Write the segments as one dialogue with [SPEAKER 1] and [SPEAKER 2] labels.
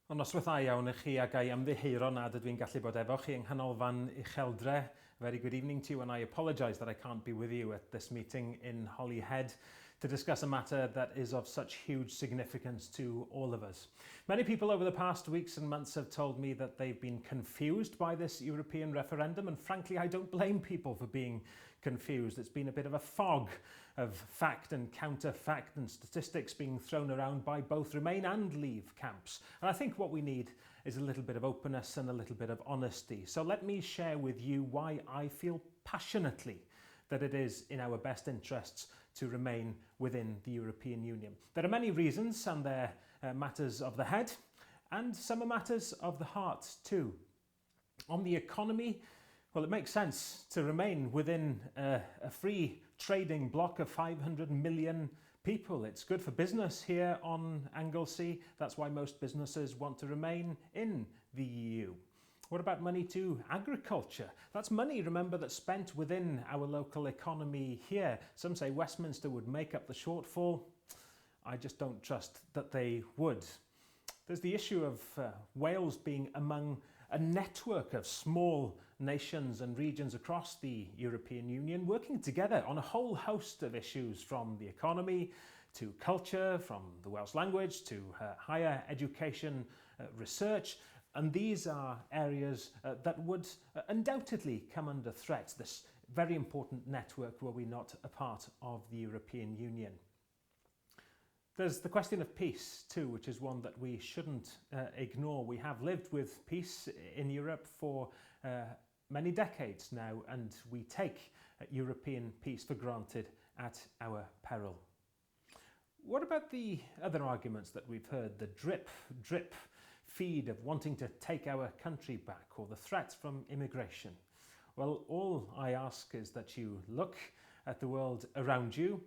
[SPEAKER 1] Ond noswaithau iawn i chi a gai ymddiheuro nad ydw i'n gallu bod efo chi yng nghanolfan Ucheldre. Very good evening to you, and I apologise that I can't be with you at this meeting in Holyhead to discuss a matter that is of such huge significance to all of us. Many people over the past weeks and months have told me that they've been confused by this European referendum, and frankly I don't blame people for being confused. It's been a bit of a fog of fact and counter-fact and statistics being thrown around by both Remain and Leave camps. And I think what we need is a little bit of openness and a little bit of honesty. So let me share with you why I feel passionately that it is in our best interests to remain within the European Union. There are many reasons, and they're matters of the head, and some are matters of the heart too. On the economy, well, it makes sense to remain within a free trading bloc of 500 million people. It's good for business here on Anglesey. That's why most businesses want to remain in the EU. What about money to agriculture? That's money, remember, that's spent within our local economy here. Some say Westminster would make up the shortfall. I just don't trust that they would. There's the issue of Wales being among a network of small nations and regions across the European Union working together on a whole host of issues, from the economy to culture, from the Welsh language to higher education research. And these are areas that would undoubtedly come under threat, this very important network were we not a part of the European Union. There's the question of peace too, which is one that we shouldn't ignore. We have lived with peace in Europe for many decades now, and we take European peace for granted at our peril. What about the other arguments that we've heard, the drip feed of wanting to take our country back, or the threats from immigration? Well, all I ask is that you look at the world around you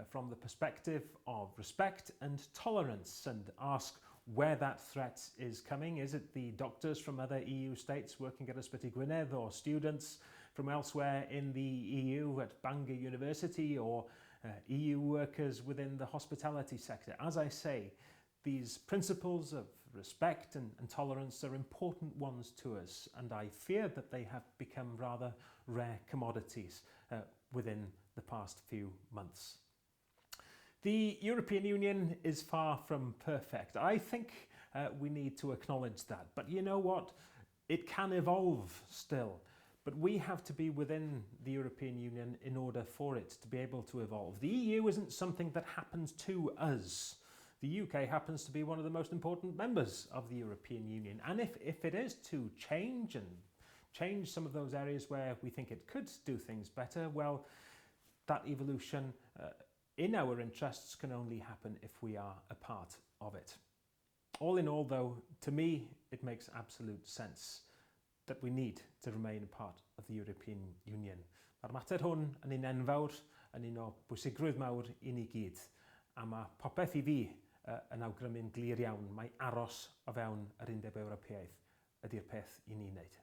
[SPEAKER 1] from the perspective of respect and tolerance, and ask where that threat is coming. Is it the doctors from other EU states working at Ysbyty Gwynedd, or students from elsewhere in the EU at Bangor University, or EU workers within the hospitality sector? As I say, these principles of respect and tolerance are important ones to us, and I fear that they have become rather rare commodities within the past few months. The European Union is far from perfect. I think we need to acknowledge that. But you know what? It can evolve still. But we have to be within the European Union in order for it to be able to evolve. The EU isn't something that happens to us. The UK happens to be one of the most important members of the European Union. And if it is to change some of those areas where we think it could do things better, well, that evolution in our interests can only happen if we are a part of it. All in all, though, to me, it makes absolute sense that we need to remain a part of the European Union. Mae'r mater hwn yn un enfawr, yn un o bwysigrwydd mawr i ni gyd. A mae popeth i fi yn awgrymu'n glir iawn. Mae aros o fewn yr Undeb Ewropeaidd ydy'r peth i ni wneud.